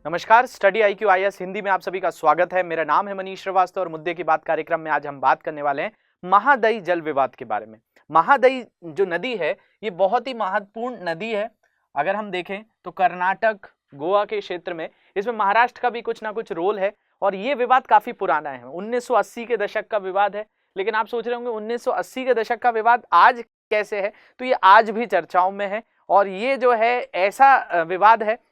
नमस्कार, study IQ IAS Hindi में आप सभी का स्वागत है। मेरा नाम है मनीष श्रीवास्तव और मुद्दे की बात कार्यक्रम में आज हम बात करने वाले हैं महादई जल विवाद के बारे में। महादई जो नदी है ये बहुत ही महत्वपूर्ण नदी है। अगर हम देखें तो कर्नाटक, गोवा के क्षेत्र में इसमें महाराष्ट्र का भी कुछ ना कुछ रोल है और ये विवाद काफी पुराना है। 1980 के दशक का विवाद है। लेकिन आप सोच रहे होंगे 1980 के दशक का विवाद आज कैसे है, तो ये आज भी चर्चाओं में है। और ये जो है ऐसा विवाद है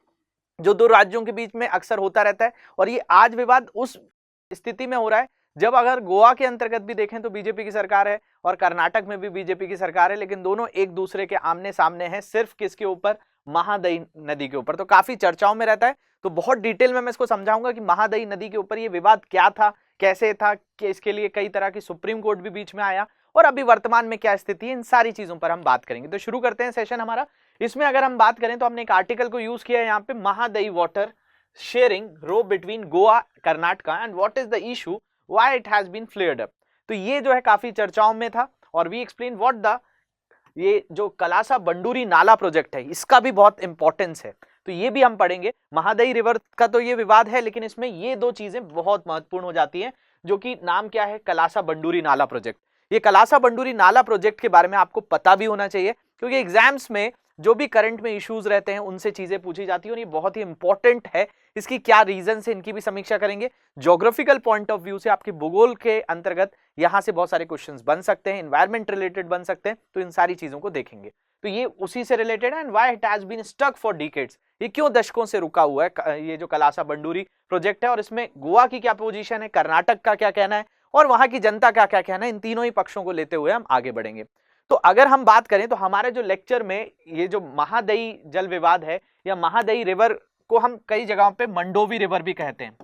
जो दो राज्यों के बीच में अक्सर होता रहता है। और ये आज विवाद उस स्थिति में हो रहा है जब अगर गोवा के अंतर्गत भी देखें तो बीजेपी की सरकार है और कर्नाटक में भी बीजेपी की सरकार है, लेकिन दोनों एक दूसरे के आमने सामने हैं। सिर्फ किसके ऊपर? महादई नदी के ऊपर। तो काफी चर्चाओं में रहता है। तो बहुत डिटेल में मैं इसको समझाऊंगा कि महादई नदी के ऊपर ये विवाद क्या था, कैसे था, कि इसके लिए कई तरह की सुप्रीम कोर्ट भी बीच में आया और अभी वर्तमान में क्या स्थिति है, इन सारी चीजों पर हम बात करेंगे। तो शुरू करते हैं सेशन हमारा। इसमें अगर हम बात करें तो हमने एक आर्टिकल को यूज किया है यहाँ पे, Mahadayi water sharing row between Goa Karnataka and what is the issue why it has been flared up. तो ये जो है काफी चर्चाओं में था और वी एक्सप्लेन व्हाट द ये जो कलासा बंडूरी नाला प्रोजेक्ट है इसका भी बहुत इंपॉर्टेंस है, तो ये भी हम पढ़ेंगे। महादई रिवर का तो ये विवाद है, लेकिन इसमें ये दो चीजें बहुत महत्वपूर्ण हो जाती हैं, जो कि नाम क्या है? कलासा बंडूरी नाला प्रोजेक्ट। ये कलासा बंडूरी नाला प्रोजेक्ट के बारे में आपको पता भी होना चाहिए, क्योंकि एग्जाम्स में जो भी करंट में इश्यूज रहते हैं उनसे चीजें पूछी जाती है और ये बहुत ही इंपॉर्टेंट है। इसकी क्या रीजन है इनकी भी समीक्षा करेंगे। ज्योग्राफिकल पॉइंट ऑफ व्यू से आपके भूगोल के अंतर्गत यहां से बहुत सारे क्वेश्चंस बन सकते हैं, एनवायरमेंट रिलेटेड बन सकते हैं, तो इन सारी चीजों को देखेंगे। तो ये उसी से रिलेटेड है। And why it has been stuck for decades, ये क्यों दशकों से रुका हुआ है ये जो कलासा बंडूरी प्रोजेक्ट है, और इसमें गोवा की क्या पोजीशन है, कर्नाटक का क्या कहना है और वहां की जनता का क्या कहना है, इन तीनों ही पक्षों को लेते हुए हम आगे बढ़ेंगे। तो अगर हम बात करें तो हमारे जो लेक्चर में ये जो महादई जल विवाद है या महादई रिवर को हम कई जगहों पे मंडोवी रिवर भी कहते हैं।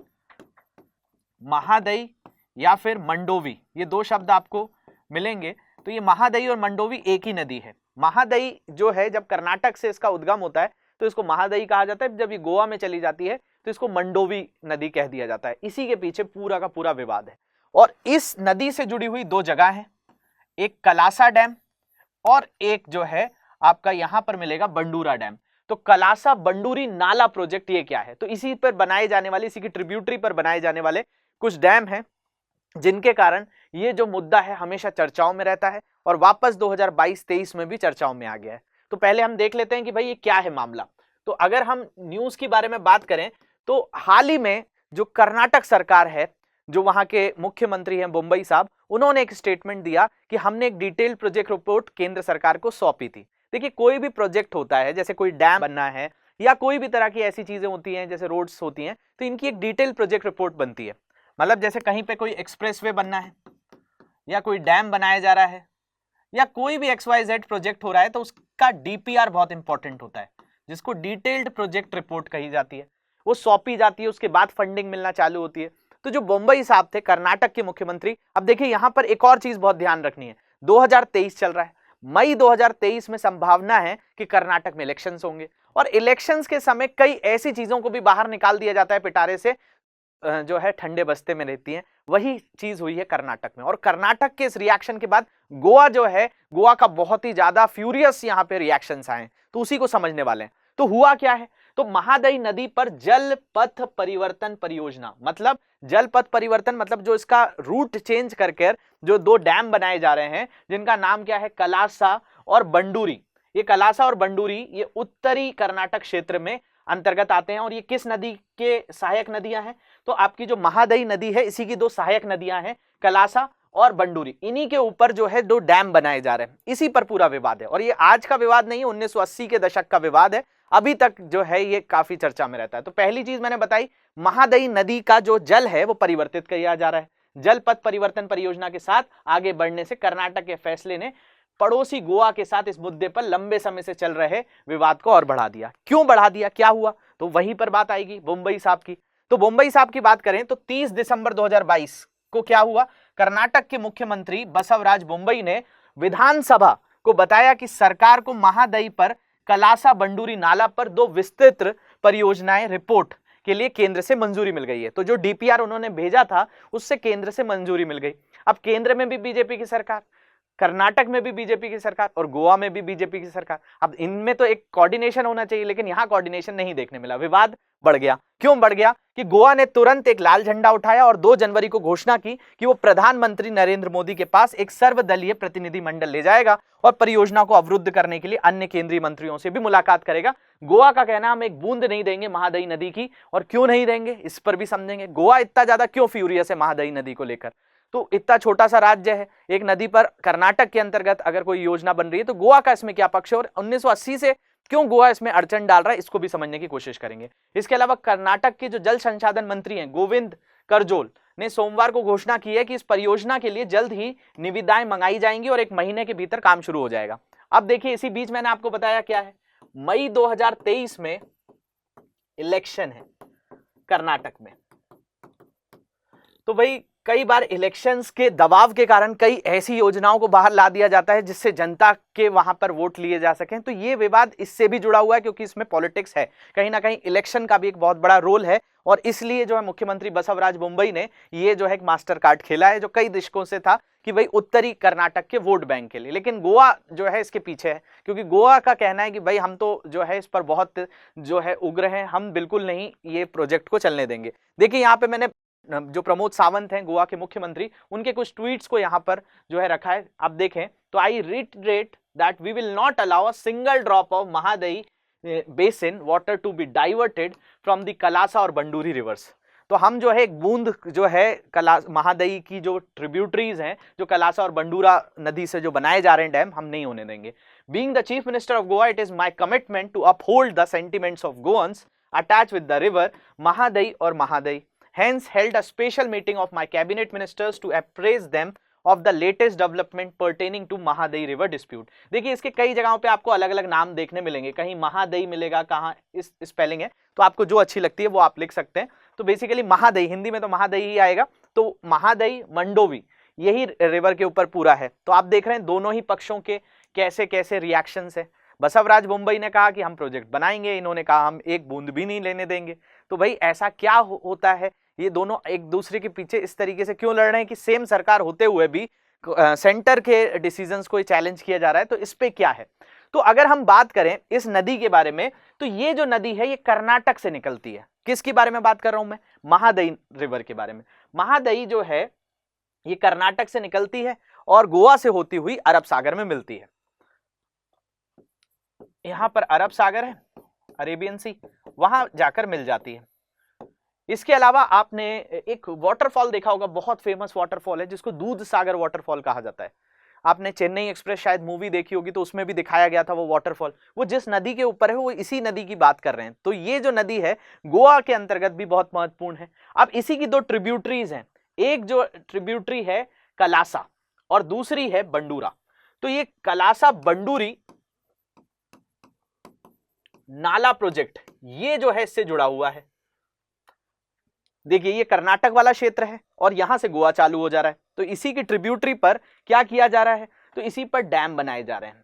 महादई या फिर मंडोवी, ये दो शब्द आपको मिलेंगे। तो ये महादई और मंडोवी एक ही नदी है। महादई जो है जब कर्नाटक से इसका उद्गम होता है तो इसको महादई कहा जाता है, जब ये गोवा में चली जाती है तो इसको मंडोवी नदी कह दिया जाता है। इसी के पीछे पूरा का पूरा विवाद है। और इस नदी से जुड़ी हुई दो जगह हैं, एक कलासा डैम और एक जो है आपका यहां पर मिलेगा बंडूरा डैम। तो कलासा बंडूरी नाला प्रोजेक्ट ये क्या है? तो इसी पर बनाए जाने वाले, इसी की ट्रिब्यूटरी पर बनाए जाने वाले कुछ डैम हैं, जिनके कारण ये जो मुद्दा है हमेशा चर्चाओं में रहता है और वापस 2022-23 में भी चर्चाओं में आ गया है। तो पहले हम देख लेते हैं कि भाई ये क्या है मामला। तो अगर हम न्यूज के बारे में बात करें तो हाल ही में जो कर्नाटक सरकार है, जो वहां के मुख्यमंत्री हैं बम्बई साहब, उन्होंने एक स्टेटमेंट दिया कि हमने एक डिटेल्ड प्रोजेक्ट रिपोर्ट केंद्र सरकार को सौंपी थी। देखिए, कोई भी प्रोजेक्ट होता है, जैसे कोई डैम बनना है या कोई भी तरह की ऐसी चीजें होती हैं जैसे रोड्स होती हैं, तो इनकी एक डिटेल्ड प्रोजेक्ट रिपोर्ट बनती है। मतलब जैसे कहीं पे कोई एक्सप्रेसवे बनना है या कोई डैम बनाया जा रहा है या कोई भी XYZ प्रोजेक्ट हो रहा है, तो उसका DPR बहुत इंपॉर्टेंट होता है, जिसको डिटेल्ड प्रोजेक्ट रिपोर्ट कही जाती है। वो सौंपी जाती है, उसके बाद फंडिंग मिलना चालू होती है। तो जो बम्बई साहब थे, कर्नाटक के मुख्यमंत्री, अब देखिए यहां पर एक और चीज बहुत ध्यान रखनी है। 2023 चल रहा है, मई 2023 में संभावना है कि कर्नाटक में इलेक्शंस होंगे और इलेक्शंस के समय कई ऐसी चीजों को भी बाहर निकाल दिया जाता है पिटारे से, जो है ठंडे बस्ते में रहती हैं। वही चीज हुई है कर्नाटक में। और कर्नाटक के इस रिएक्शन के बाद गोवा जो है, गोवा का बहुत ही ज्यादा फ्यूरियस यहाँ पे रिएक्शंस आए, तो उसी को समझने वाले हैं। तो हुआ क्या है? तो महादई नदी पर जल पथ परिवर्तन परियोजना, मतलब जल पथ परिवर्तन मतलब जो इसका रूट चेंज करके जो दो डैम बनाए जा रहे हैं, जिनका नाम क्या है? कलासा और बंडूरी। ये कलासा और बंडूरी ये उत्तरी कर्नाटक क्षेत्र में अंतर्गत आते हैं और ये किस नदी के सहायक नदियां हैं? तो आपकी जो महादई नदी है इसी की दो सहायक नदियां हैं, कलासा और बंडूरी। इन्हीं के ऊपर जो है दो डैम बनाए जा रहे हैं, इसी पर पूरा विवाद है। और ये आज का विवाद नहीं है, 1980 के दशक का विवाद है। अभी तक जो है ये काफी चर्चा में रहता है। तो पहली चीज मैंने बताई, महादई नदी का जो जल है वो परिवर्तित किया जा रहा है। जल पथ परिवर्तन परियोजना के साथ आगे बढ़ने से कर्नाटक के फैसले ने पड़ोसी गोवा के साथ इस मुद्दे पर लंबे समय से चल रहे विवाद को और बढ़ा दिया। क्यों बढ़ा दिया, क्या हुआ? तो वहीं पर बात आएगी बम्बई साहब की। तो बम्बई साहब की बात करें तो 30 दिसंबर 2022 को क्या हुआ? कर्नाटक के मुख्यमंत्री बसवराज बोम्मई ने विधानसभा को बताया कि सरकार को महादई पर कलासा बंडूरी नाला पर दो विस्तृत परियोजनाएं रिपोर्ट के लिए केंद्र से मंजूरी मिल गई है। तो जो DPR उन्होंने भेजा था उससे केंद्र से मंजूरी मिल गई। अब केंद्र में भी बीजेपी की सरकार, कर्नाटक में भी बीजेपी की सरकार और गोवा में भी बीजेपी की सरकार। अब इनमें तो एक कोऑर्डिनेशन होना चाहिए, लेकिन यहां कोऑर्डिनेशन नहीं देखने मिला। विवाद बढ़ गया। क्यों बढ़ गया? कि गोवा ने तुरंत एक लाल झंडा उठाया और 2 जनवरी को घोषणा की कि वो प्रधानमंत्री नरेंद्र मोदी के पास एक सर्वदलीय प्रतिनिधि मंडल ले जाएगा और परियोजना को अवरुद्ध करने के लिए अन्य केंद्रीय मंत्रियों से भी मुलाकात करेगा। गोवा का कहना हम एक बूंद नहीं देंगे महादयी नदी की, और क्यों नहीं देंगे इस पर भी समझेंगे। गोवा इतना ज्यादा क्यों फ्यूरियस है महादयी नदी को लेकर? तो इतना छोटा सा राज्य है, एक नदी पर कर्नाटक के अंतर्गत अगर कोई योजना बन रही है तो गोवा का इसमें क्या पक्ष है, और 1980 से क्यों गोवा इसमें अड़चन डाल रहा है, इसको भी समझने की कोशिश करेंगे। इसके अलावा कर्नाटक के जो जल संसाधन मंत्री हैं गोविंद करजोल ने सोमवार को घोषणा की है कि इस परियोजना के लिए जल्द ही निविदाएं मंगाई जाएंगी और 1 महीने के भीतर काम शुरू हो जाएगा। अब देखिए, इसी बीच मैंने आपको बताया क्या है, मई 2023 में इलेक्शन है कर्नाटक में। तो भाई कई बार इलेक्शंस के दबाव के कारण कई ऐसी योजनाओं को बाहर ला दिया जाता है जिससे जनता के वहां पर वोट लिए जा सकें। तो ये विवाद इससे भी जुड़ा हुआ है, क्योंकि इसमें पॉलिटिक्स है, कहीं ना कहीं इलेक्शन का भी एक बहुत बड़ा रोल है। और इसलिए जो है मुख्यमंत्री बसवराज बोम्मई ने ये जो है एक मास्टर कार्ड खेला है, जो कई दशकों से था कि भाई उत्तरी कर्नाटक के वोट बैंक के लिए। लेकिन गोवा जो है इसके पीछे है, क्योंकि गोवा का कहना है कि भाई हम तो जो है इस पर बहुत जो है उग्र हैं, हम बिल्कुल नहीं ये प्रोजेक्ट को चलने देंगे। देखिए यहाँ पे मैंने जो प्रमोद सावंत हैं गोवा के मुख्यमंत्री, उनके कुछ ट्वीट्स को यहाँ पर जो है रखा है, आप देखें तो I reiterate that we will not allow a single drop of Mahadayi basin water to be diverted from the Kalasa और बंडूरी रिवर्स। तो हम जो है एक बूंद जो है महादयी की जो ट्रिब्यूटरीज हैं, जो कलासा और बंडूरा नदी से जो बनाए जा रहे हैं डैम, हम नहीं होने देंगे। Being the chief minister of Goa, it is my commitment to uphold the sentiments of Goans attached with the river Mahadayi और Mahadayi. Hence held a special meeting of my cabinet ministers to apprise them of the latest development pertaining to महादयी river dispute। देखिए इसके कई जगहों पे आपको अलग अलग नाम देखने मिलेंगे, कहीं महादयी मिलेगा, कहाँ इस स्पेलिंग है, तो आपको जो अच्छी लगती है वो आप लिख सकते हैं। तो बेसिकली महादयी, हिंदी में तो महादयी ही आएगा, तो महादयी मंडोवी यही रिवर के ऊपर पूरा है। तो आप देख रहे हैं दोनों ही पक्षों के कैसे कैसे रिएक्शंस है। बसवराज बोम्मई ने कहा कि हम प्रोजेक्ट बनाएंगे, इन्होंने कहा हम एक बूंद भी नहीं लेने देंगे। तो भाई ऐसा क्या होता है, ये दोनों एक दूसरे के पीछे इस तरीके से क्यों लड़ रहे हैं कि सेम सरकार होते हुए भी सेंटर के डिसीजंस को चैलेंज किया जा रहा है? तो इस पे क्या है? तो अगर हम बात करें इस नदी के बारे में, तो ये जो नदी है ये कर्नाटक से निकलती है। किसके बारे में बात कर रहा हूं मैं? महादयी रिवर के बारे में। महादयी जो है ये कर्नाटक से निकलती है और गोवा से होती हुई अरब सागर में मिलती है। यहां पर अरब सागर है, अरेबियन सी, वहां जाकर मिल जाती है। इसके अलावा आपने एक वाटरफॉल देखा होगा, बहुत फेमस वाटरफॉल है जिसको दूध सागर वाटरफॉल कहा जाता है। आपने चेन्नई एक्सप्रेस शायद मूवी देखी होगी, तो उसमें भी दिखाया गया था वो वाटरफॉल। वो जिस नदी के ऊपर है वो इसी नदी की बात कर रहे हैं। तो ये जो नदी है गोवा के अंतर्गत भी बहुत महत्वपूर्ण है। अब इसी की 2 ट्रिब्यूटरीज हैं, एक जो ट्रिब्यूटरी है कलासा और दूसरी है बंडूरा। तो ये कलासा बंडूरी नाला प्रोजेक्ट ये जो है इससे जुड़ा हुआ है। देखिए ये कर्नाटक वाला क्षेत्र है और यहां से गोवा चालू हो जा रहा है। तो इसी की ट्रिब्यूटरी पर क्या किया जा रहा है? तो इसी पर डैम बनाए जा रहे हैं।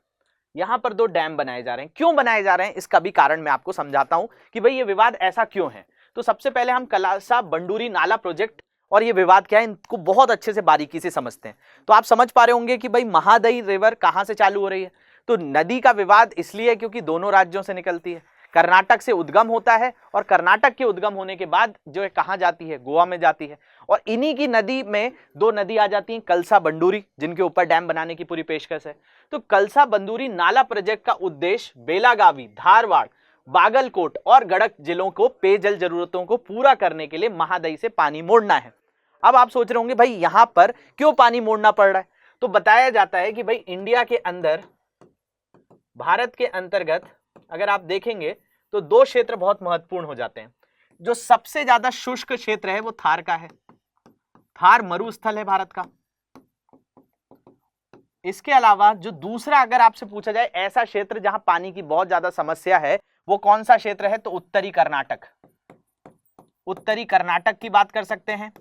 यहां पर 2 डैम बनाए जा रहे हैं। क्यों बनाए जा रहे हैं इसका भी कारण मैं आपको समझाता हूं कि भाई ये विवाद ऐसा क्यों है। तो सबसे पहले हम कलासा बंडूरी नाला प्रोजेक्ट और ये विवाद क्या है इनको बहुत अच्छे से बारीकी से समझते हैं। तो आप समझ पा रहे होंगे कि भाई महादयी रिवर कहां से चालू हो रही है। तो नदी का विवाद इसलिए है क्योंकि दोनों राज्यों से निकलती है। कर्नाटक से उद्गम होता है और कर्नाटक के उद्गम होने के बाद जो है कहां जाती है? गोवा में जाती है। और इन्हीं की नदी में 2 नदी आ जाती हैं, कलसा बंडूरी, जिनके ऊपर डैम बनाने की पूरी पेशकश है। तो कलसा बंडूरी नाला प्रोजेक्ट का उद्देश्य बेलागावी, धारवाड़, बागलकोट और गढ़क जिलों को पेयजल जरूरतों को पूरा करने के लिए महादयी से पानी मोड़ना है। अब आप सोच रहे होंगे भाई यहां पर क्यों पानी मोड़ना पड़ रहा है? तो बताया जाता है कि भाई इंडिया के अंदर, भारत के अंतर्गत अगर आप देखेंगे तो 2 क्षेत्र बहुत महत्वपूर्ण हो जाते हैं। जो सबसे ज्यादा शुष्क क्षेत्र है वो थार का है। थार मरुस्थल है भारत का। इसके अलावा जो दूसरा अगर आपसे पूछा जाए ऐसा क्षेत्र जहां पानी की बहुत ज्यादा समस्या है वो कौन सा क्षेत्र है? तो उत्तरी कर्नाटक। उत्तरी कर्नाटक की बात कर सकते हैं।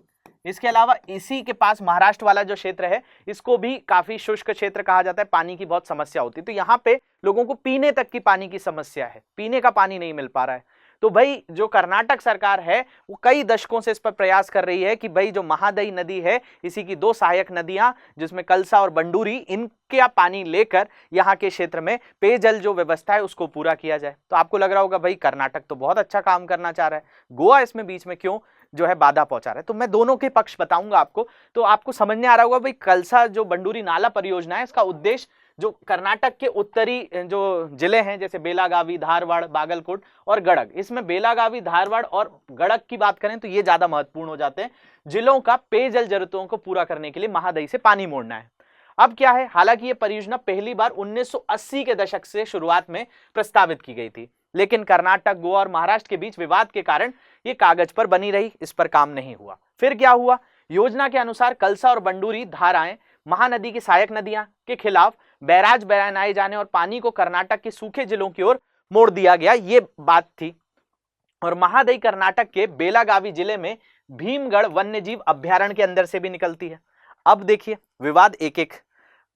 इसके अलावा इसी के पास महाराष्ट्र वाला जो क्षेत्र है इसको भी काफी शुष्क क्षेत्र कहा जाता है, पानी की बहुत समस्या होती है। तो यहाँ पे लोगों को पीने तक की पानी की समस्या है, पीने का पानी नहीं मिल पा रहा है। तो भाई जो कर्नाटक सरकार है वो कई दशकों से इस पर प्रयास कर रही है कि भाई जो महादई नदी है, इसी की दो सहायक नदियां जिसमें कलसा और बंडूरी, इनका पानी लेकर यहाँ के क्षेत्र में पेयजल जो व्यवस्था है उसको पूरा किया जाए। तो आपको लग रहा होगा भाई कर्नाटक तो बहुत अच्छा काम करना चाह रहा है, गोवा इसमें बीच में क्यों जो है बाधा पहुंचा रहा है। तो मैं दोनों के पक्ष बताऊंगा आपको, तो आपको समझ में आ रहा होगा भाई कलसा जो बंडूरी नाला परियोजना है, इसका उद्देश्य जो कर्नाटक के उत्तरी जो जिले हैं जैसे बेलागावी, धारवाड़, बागलकोट और गड़ग, इसमें बेलागावी, धारवाड़ और गड़ग की बात करें तो ये ज्यादा महत्वपूर्ण हो जाते हैं। जिलों का पेयजल जरूरतों को पूरा करने के लिए महादई से पानी मोड़ना है। अब क्या है, हालांकि ये परियोजना पहली बार 1980 के दशक से शुरुआत में प्रस्तावित की गई थी, लेकिन कर्नाटक, गोवा और महाराष्ट्र के बीच विवाद के कारण ये कागज पर बनी रही, इस पर काम नहीं हुआ। फिर क्या हुआ, योजना के अनुसार कलसा और बंडूरी धाराएं महानदी की सहायक नदियां के खिलाफ बैराज बनाए जाने और पानी को कर्नाटक के सूखे जिलों की ओर मोड़ दिया गया, ये बात थी। और महादई कर्नाटक के बेलागावी जिले में भीमगढ़ वन्यजीव अभ्यारण्य के अंदर से भी निकलती है। अब देखिए विवाद एक एक,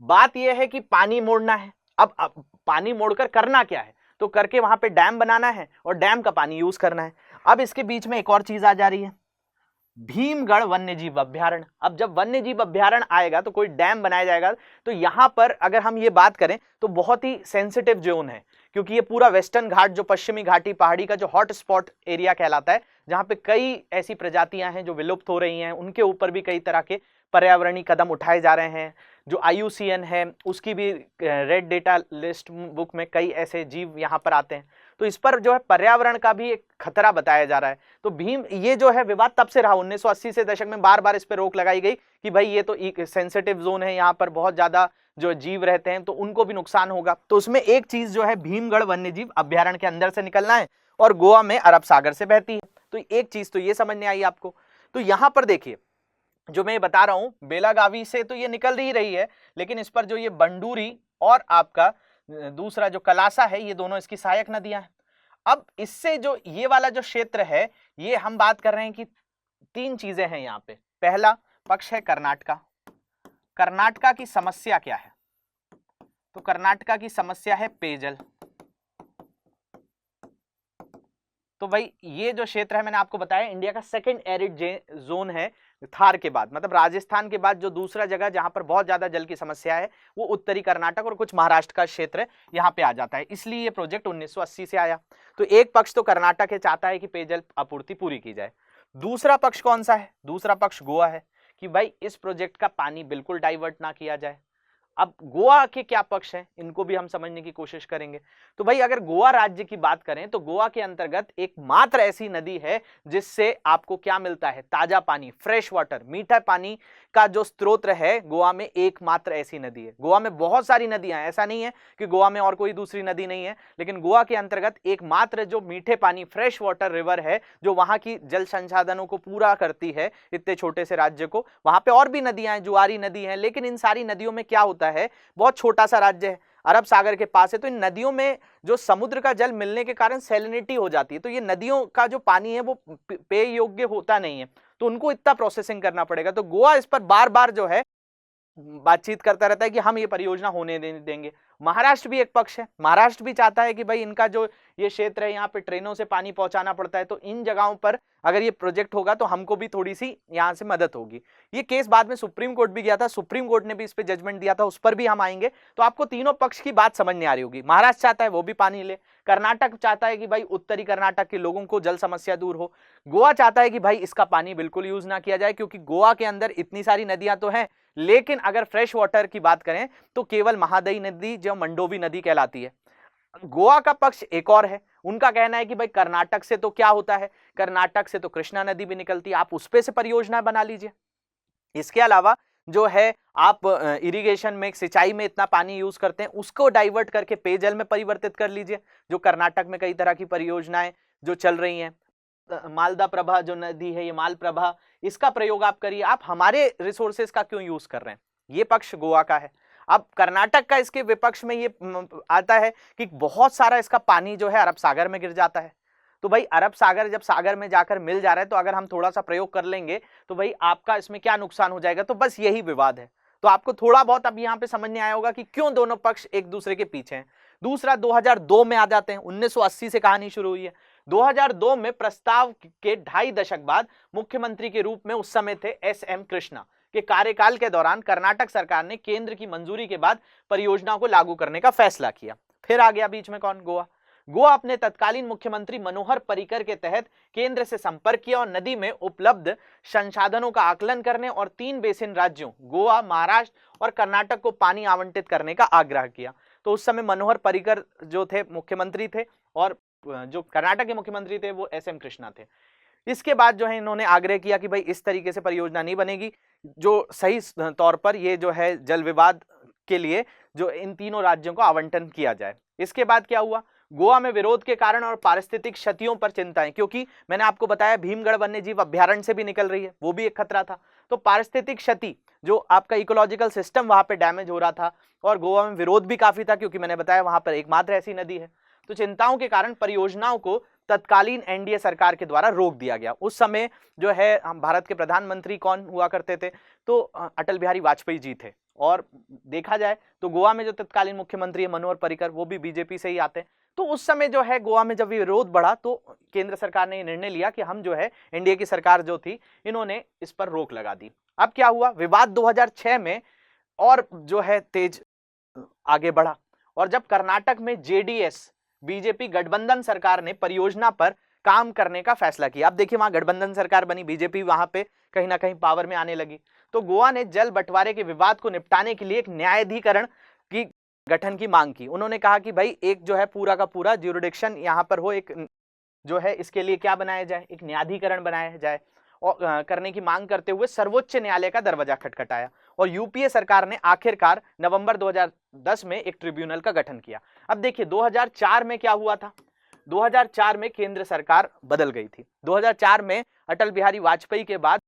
बात यह है कि पानी मोड़ना है। अब पानी मोड़कर करना क्या है, तो करके वहां पे डैम बनाना है और डैम का पानी यूज करना है। अब इसके बीच में एक और चीज आ जा रही है, भीमगढ़ वन्यजीव अभ्यारण्य। अब जब वन्यजीव अभ्यारण्य आएगा तो कोई डैम बनाया जाएगा, तो यहां पर अगर हम ये बात करें तो बहुत ही सेंसिटिव जोन है, क्योंकि ये पूरा वेस्टर्न घाट जो पश्चिमी घाटी पहाड़ी का जो हॉट स्पॉट एरिया कहलाता है, जहां पे कई ऐसी प्रजातियां हैं जो विलुप्त हो रही हैं, उनके ऊपर भी कई तरह के पर्यावरणीय कदम उठाए जा रहे हैं। जो IUCN है उसकी भी रेड डेटा लिस्ट बुक में कई ऐसे जीव यहाँ पर आते हैं, तो इस पर जो है पर्यावरण का भी एक खतरा बताया जा रहा है। तो भीम, ये जो है विवाद तब से रहा, 1980 से दशक में बार बार इस पर रोक लगाई गई कि भाई ये तो एक सेंसिटिव जोन है, यहाँ पर बहुत ज्यादा जो जीव रहते हैं तो उनको भी नुकसान होगा। तो उसमें एक चीज जो है भीमगढ़ वन्यजीव अभ्यारण्य के अंदर से निकलना है और गोवा में अरब सागर से बहती है। तो एक चीज तो ये समझ में आई आपको। तो यहाँ पर देखिए जो मैं बता रहा हूं बेलागावी से तो ये निकल ही रही है, लेकिन इस पर जो ये बंडूरी और आपका दूसरा जो कलासा है, ये दोनों इसकी सहायक नदियां हैं। अब इससे जो ये वाला जो क्षेत्र है, ये हम बात कर रहे हैं कि तीन चीजें हैं यहाँ पे। पहला पक्ष है कर्नाटका। कर्नाटका की समस्या क्या है, तो कर्नाटका की समस्या है पेयजल। तो भाई ये जो क्षेत्र है, मैंने आपको बताया इंडिया का सेकंड एरिड जोन है थार के बाद, मतलब राजस्थान के बाद जो दूसरा जगह जहां पर बहुत ज्यादा जल की समस्या है वो उत्तरी कर्नाटक और कुछ महाराष्ट्र का क्षेत्र यहाँ पे आ जाता है। इसलिए ये प्रोजेक्ट 1980 से आया। तो एक पक्ष तो कर्नाटक है, चाहता है कि पेयजल आपूर्ति पूरी की जाए। दूसरा पक्ष कौन सा है, दूसरा पक्ष गोवा है कि भाई इस प्रोजेक्ट का पानी बिल्कुल डाइवर्ट ना किया जाए। अब गोवा के क्या पक्ष हैं, इनको भी हम समझने की कोशिश करेंगे। तो भाई अगर गोवा राज्य की बात करें तो गोवा के अंतर्गत एकमात्र ऐसी नदी है जिससे आपको क्या मिलता है, ताजा पानी, फ्रेश वाटर, मीठा पानी का जो स्रोत है गोवा में, एकमात्र ऐसी नदी है। गोवा में बहुत सारी नदियां हैं, ऐसा नहीं है कि गोवा में और कोई दूसरी नदी नहीं है, लेकिन गोवा के अंतर्गत एकमात्र जो मीठे पानी फ्रेश वाटर रिवर है जो वहां की जल संसाधनों को पूरा करती है इतने छोटे से राज्य को। वहां पे और भी नदियां हैं, जुआरी नदी है, लेकिन इन सारी नदियों में क्या होता है, बहुत छोटा सा राज्य है, अरब सागर के पास है, तो इन नदियों में जो समुद्र का जल मिलने के कारण सैलिनिटी हो जाती है, तो ये नदियों का जो पानी है वो पेय योग्य होता नहीं है, तो उनको इतना प्रोसेसिंग करना पड़ेगा। तो गोवा इस पर बार बार जो है बातचीत करता रहता है कि हम ये परियोजना होने देंगे। महाराष्ट्र भी एक पक्ष है, महाराष्ट्र भी चाहता है कि भाई इनका जो ये क्षेत्र है यहाँ पे ट्रेनों से पानी पहुंचाना पड़ता है, तो इन जगहों पर अगर ये प्रोजेक्ट होगा तो हमको भी थोड़ी सी यहाँ से मदद होगी। ये केस बाद में सुप्रीम कोर्ट भी गया था, सुप्रीम कोर्ट ने भी इस पे जजमेंट दिया था, उस पर भी हम आएंगे। तो आपको तीनों पक्ष की बात समझ में आ रही होगी। महाराष्ट्र चाहता है वो भी पानी ले, कर्नाटक चाहता है कि भाई उत्तरी कर्नाटक के लोगों को जल समस्या दूर हो, गोवा चाहता है कि भाई इसका पानी बिल्कुल यूज ना किया जाए, क्योंकि गोवा के अंदर इतनी सारी नदियां तो हैं, लेकिन अगर फ्रेश वाटर की बात करें तो केवल महादई नदी जो मंडोवी नदी कहलाती है। गोवा का पक्ष एक और है, उनका कहना है कि भाई कर्नाटक से तो क्या होता है, कर्नाटक से तो कृष्णा नदी भी निकलती है, आप उस पे से परियोजना बना लीजिए। इसके अलावा जो है आप इरिगेशन में, सिंचाई में इतना पानी यूज करते हैं उसको डाइवर्ट करके पेयजल में परिवर्तित कर लीजिए। जो कर्नाटक में कई तरह की परियोजनाएं जो चल रही हैं, मालदा प्रभा जो नदी है, ये माल प्रभा, इसका प्रयोग आप करिए, आप हमारे रिसोर्सेज का क्यों यूज कर रहे हैं। ये पक्ष गोवा का है। अब कर्नाटक का इसके विपक्ष में ये आता है कि बहुत सारा इसका पानी जो है अरब सागर में गिर जाता है। तो भाई अरब सागर जब सागर में जाकर मिल जा रहा है, तो अगर हम थोड़ा सा प्रयोग कर लेंगे तो भाई आपका इसमें क्या नुकसान हो जाएगा। तो बस यही विवाद है। तो आपको थोड़ा बहुत अब यहाँ पे समझ में आया होगा कि क्यों दोनों पक्ष एक दूसरे के पीछे हैं। दूसरा 2002 में आ जाते हैं, 1980 से कहानी शुरू हुई है। 2002 में प्रस्ताव के 2.5 दशक बाद मुख्यमंत्री के रूप में उस समय थे एस.एम. कृष्णा के कार्यकाल के दौरान कर्नाटक सरकार ने केंद्र की मंजूरी के बाद परियोजनाओं को लागू करने का फैसला किया। फिर आ गया बीच में कौन? गोवा। गोवा अपने तत्कालीन मुख्यमंत्री मनोहर पर्रिकर के तहत केंद्र से संपर्क किया और नदी में उपलब्ध संसाधनों का आकलन करने और 3 बेसिन राज्यों गोवा, महाराष्ट्र और कर्नाटक को पानी आवंटित करने का आग्रह किया। तो उस समय मनोहर पर्रिकर जो थे मुख्यमंत्री थे और जो कर्नाटक के मुख्यमंत्री थे वो एस.एम. कृष्णा थे। इसके बाद जो है इन्होंने आग्रह किया कि भाई इस तरीके से परियोजना नहीं बनेगी, जो सही तौर पर ये जो है जल विवाद के लिए जो इन तीनों राज्यों को आवंटन किया जाए। इसके बाद क्या हुआ? गोवा में विरोध के कारण और पारिस्थितिक क्षतियों पर चिंताएं, क्योंकि मैंने आपको बताया भीमगढ़ वन्यजीव अभ्यारण्य से भी निकल रही है, वो भी एक खतरा था। तो पारिस्थितिक क्षति, जो आपका इकोलॉजिकल सिस्टम वहां पे डैमेज हो रहा था, और गोवा में विरोध भी काफी था क्योंकि मैंने बताया वहां पर एकमात्र ऐसी नदी है। तो चिंताओं के कारण परियोजनाओं को तत्कालीन एनडीए सरकार के द्वारा रोक दिया गया। उस समय जो है हम भारत के प्रधानमंत्री कौन हुआ करते थे? तो अटल बिहारी वाजपेयी जी थे। और देखा जाए तो गोवा में जो तत्कालीन मुख्यमंत्री है मनोहर पर्रिकर, वो भी बीजेपी से ही आते हैं। तो उस समय जो है गोवा में जब विरोध बढ़ा तो केंद्र सरकार ने ये निर्णय लिया कि हम जो है एनडीए की सरकार जो थी इन्होंने इस पर रोक लगा दी। अब क्या हुआ? विवाद 2006 में और जो है तेज आगे बढ़ा, और जब कर्नाटक में जेडीएस बीजेपी गठबंधन सरकार ने परियोजना पर काम करने का फैसला किया। अब देखिए वहां गठबंधन सरकार बनी, बीजेपी वहां पे कहीं ना कहीं पावर में आने लगी। तो गोवा ने जल बंटवारे के विवाद को निपटाने के लिए एक न्यायाधिकरण की गठन की मांग की। उन्होंने कहा कि भाई एक जो है पूरा का पूरा ज्यूरिडिक्शन यहाँ पर हो, एक जो है इसके लिए क्या बनाया जाए, एक न्यायाधिकरण बनाया जाए, और करने की मांग करते हुए सर्वोच्च न्यायालय का दरवाजा खटखटाया। और यूपीए सरकार ने आखिरकार नवंबर 2010 में एक ट्रिब्यूनल का गठन किया। अब देखिए 2004 में क्या हुआ था? 2004 में केंद्र सरकार बदल गई थी। 2004 में अटल बिहारी वाजपेयी के बाद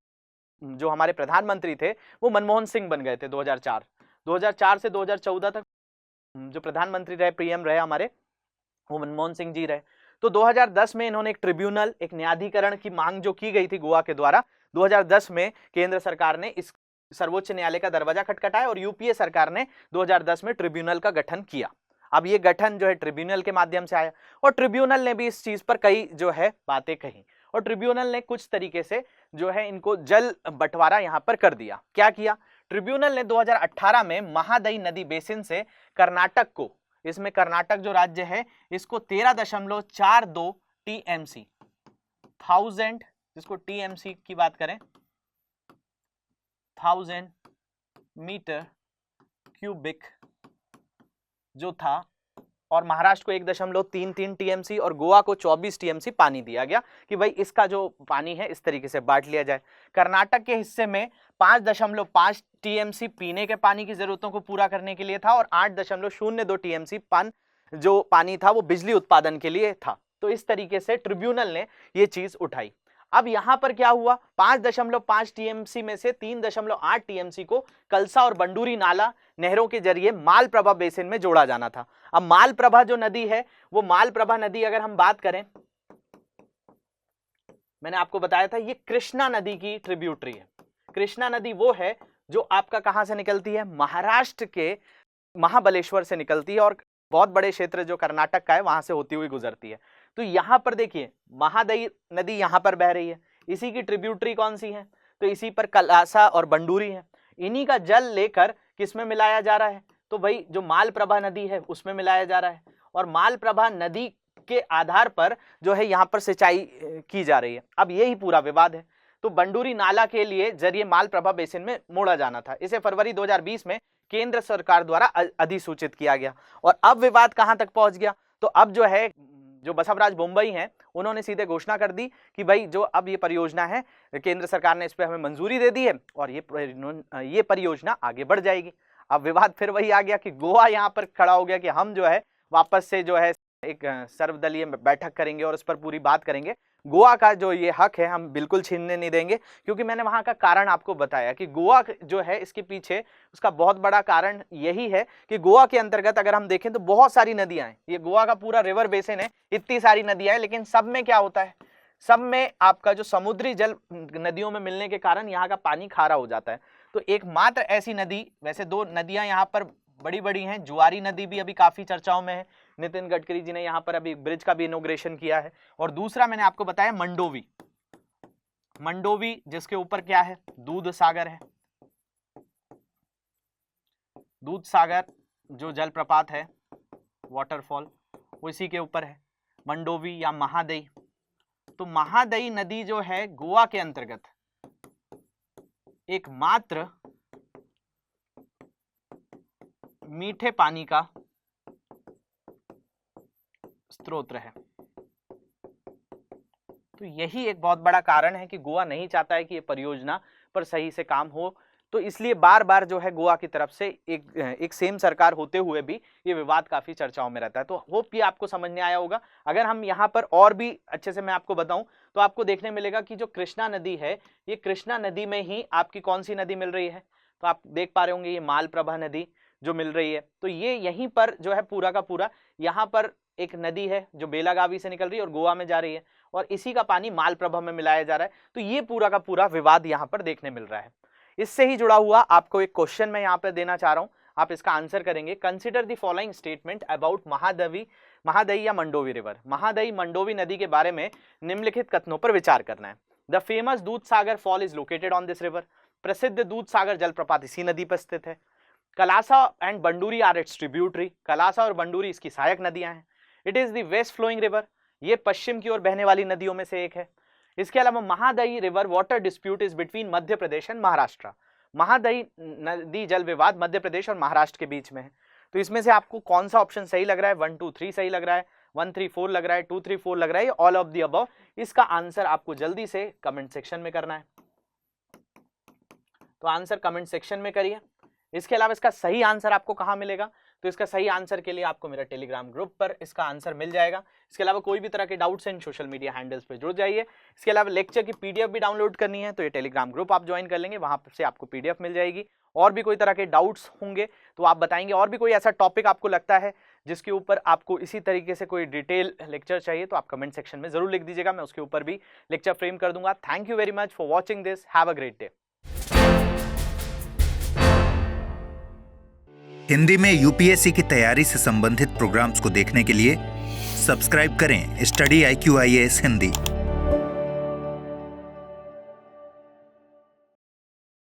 जो हमारे प्रधानमंत्री थे वो मनमोहन सिंह बन गए थे। 2004 से 2014 तक जो प्रधानमंत्री रहे, पीएम रहे हमारे, वो मनमोहन सिंह जी रहे। तो 2010 में इन्होंने एक ट्रिब्यूनल, एक न्यायाधिकरण की मांग जो की गई थी गोवा के द्वारा, 2010 में केंद्र सरकार ने इस सर्वोच्च न्यायालय का दरवाजा खटखटाया और यूपीए सरकार ने 2010 में ट्रिब्यूनल का गठन किया। अब ये गठन जो है ट्रिब्यूनल के माध्यम से आया, और ट्रिब्यूनल ने भी इस चीज पर कई जो है बातें कही, और ट्रिब्यूनल ने कुछ तरीके से जो है इनको जल बंटवारा यहां पर कर दिया। क्या किया? ट्रिब्यूनल ने 2018 में महादई नदी बेसिन से कर्नाटक को, इसमें कर्नाटक जो राज्य है इसको 13.42 टीएमसी, 1000, जिसको टीएमसी की बात करें 1000 मीटर क्यूबिक जो था, और महाराष्ट्र को 1.33 टीएमसी और गोवा को 24 टीएमसी पानी दिया गया कि भाई इसका जो पानी है इस तरीके से बांट लिया जाए। कर्नाटक के हिस्से में 5.5 टीएमसी पीने के पानी की जरूरतों को पूरा करने के लिए था, और 8.02 टीएमसी जो पानी था वो बिजली उत्पादन के लिए था। तो इस तरीके से ट्रिब्यूनल ने ये चीज उठाई। अब यहां पर क्या हुआ? 5.5 टीएमसी में से 3.8 टीएमसी को कलसा और बंडूरी नाला नहरों के जरिए मालप्रभा बेसिन में जोड़ा जाना था। अब मालप्रभा जो नदी है, वो मालप्रभा नदी अगर हम बात करें, मैंने आपको बताया था ये कृष्णा नदी की ट्रिब्यूटरी है। कृष्णा नदी वो है जो आपका कहां से निकलती है? महाराष्ट्र के महाबलेश्वर से निकलती है, और बहुत बड़े क्षेत्र जो कर्नाटक का है वहां से होती हुई गुजरती है। तो यहां पर देखिए महादई नदी यहां पर बह रही है, इसी की ट्रिब्यूटरी कौन सी है? तो इसी पर कलासा और बंडूरी है। इन्हीं का जल लेकर किसमें मिलाया जा रहा है? तो भाई जो मालप्रभा नदी है उसमें मिलाया जा रहा है, और मालप्रभा नदी के आधार पर जो है यहाँ पर सिंचाई की जा रही है। अब यही पूरा विवाद है। तो बंडूरी नाला के लिए जरिए मालप्रभा बेसिन में मोड़ा जाना था। इसे फरवरी 2020 में केंद्र सरकार द्वारा अधिसूचित किया गया, और अब विवाद कहां तक पहुंच गया? तो अब जो है जो बसवराज बोम्बई हैं उन्होंने सीधे घोषणा कर दी कि भाई जो अब ये परियोजना है केंद्र सरकार ने इस पे हमें मंजूरी दे दी है, और ये परियोजना आगे बढ़ जाएगी। अब विवाद फिर वही आ गया कि गोवा यहाँ पर खड़ा हो गया कि हम जो है वापस से जो है एक सर्वदलीय बैठक करेंगे और उस पर पूरी बात करेंगे। गोवा का जो ये हक है हम बिल्कुल छीनने नहीं देंगे, क्योंकि मैंने वहां का कारण आपको बताया कि गोवा जो है इसके पीछे उसका बहुत बड़ा कारण यही है कि गोवा के अंतर्गत अगर हम देखें तो बहुत सारी नदियां हैं। ये गोवा का पूरा रिवर बेसिन है, इतनी सारी नदियां हैं, लेकिन सब में क्या होता है? सब में आपका जो समुद्री जल नदियों में मिलने के कारण यहाँ का पानी खारा हो जाता है। तो एकमात्र ऐसी नदी, वैसे 2 नदियां यहाँ पर बड़ी बड़ी हैं। जुआरी नदी भी अभी काफी चर्चाओं में है, नितिन गडकरी जी ने यहाँ पर अभी ब्रिज का भी इनॉग्रेशन किया है। और दूसरा मैंने आपको बताया मंडोवी, मंडोवी जिसके ऊपर क्या है, दूध सागर है। दूध सागर जो जलप्रपात है, वाटरफॉल, वो इसी के ऊपर है, मंडोवी या महादई। तो महादई नदी जो है गोवा के अंतर्गत एकमात्र मीठे पानी का स्रोत है। तो यही एक बहुत बड़ा कारण है कि गोवा नहीं चाहता है कि ये परियोजना पर सही से काम हो। तो इसलिए बार बार जो है गोवा की तरफ से एक सेम सरकार होते हुए भी ये विवाद काफी चर्चाओं में रहता है। तो होप ये आपको समझ में आया होगा। अगर हम यहाँ पर और भी अच्छे से मैं आपको बताऊं तो आपको देखने मिलेगा कि जो कृष्णा नदी है, ये कृष्णा नदी में ही आपकी कौन सी नदी मिल रही है, तो आप देख पा रहे होंगे ये मालप्रभा नदी जो मिल रही है। तो ये यहीं पर जो है पूरा का पूरा, यहाँ पर एक नदी है जो बेलागावी से निकल रही है और गोवा में जा रही है, और इसी का पानी मालप्रभा में मिलाया जा रहा है। तो ये पूरा का पूरा विवाद यहाँ पर देखने मिल रहा है। इससे ही जुड़ा हुआ आपको एक क्वेश्चन मैं यहाँ पर देना चाह रहा हूं, आप इसका आंसर करेंगे। Consider the following statement about Mahadayi या मंडोवी रिवर। महादई मंडोवी नदी के बारे में निम्नलिखित कथनों पर विचार करना है। The famous Dudhsagar fall is located on this river. प्रसिद्ध दूध सागर जलप्रपात इसी नदी पर स्थित है। Kalasa and Banduri are its tributary. Kalasa और बंडूरी इसकी सहायक नदियां हैं। It is the west flowing river. ये पश्चिम की ओर बहने वाली नदियों में से एक है। इसके अलावा Mahadayi river water dispute is between Madhya Pradesh and Maharashtra. Mahadayi नदी जल विवाद मध्य प्रदेश और महाराष्ट्र के बीच में है। तो इसमें से आपको कौन सा ऑप्शन सही लग रहा है? 1 2 3 सही लग रहा है, 1 3 4 लग रहा है, 2 3 4 लग रहा है, ऑल ऑफ द अबव? इसका आंसर आपको जल्दी से कमेंट सेक्शन में करना है। तो आंसर कमेंट सेक्शन में करिए। इसके अलावा इसका सही आंसर आपको कहां मिलेगा? तो इसका सही आंसर के लिए आपको मेरा टेलीग्राम ग्रुप पर इसका आंसर मिल जाएगा। इसके अलावा कोई भी तरह के डाउट्स हैं सोशल मीडिया हैंडल्स पे जुड़ जाइए। इसके अलावा लेक्चर की पीडीएफ भी डाउनलोड करनी है तो ये टेलीग्राम ग्रुप आप ज्वाइन कर लेंगे, वहां से आपको पीडीएफ मिल जाएगी। और भी कोई तरह के डाउट्स होंगे तो आप बताएंगे। और भी कोई ऐसा टॉपिक आपको लगता है जिसके ऊपर आपको इसी तरीके से कोई डिटेल लेक्चर चाहिए तो आप कमेंट सेक्शन में जरूर लिख दीजिएगा, मैं उसके ऊपर भी लेक्चर फ्रेम कर दूंगा। Thank you very much for watching this. Have a great day. Hindi में यूपीएससी की तैयारी से संबंधित प्रोग्राम्स को देखने के लिए सब्सक्राइब करें स्टडी IQ IAS हिंदी।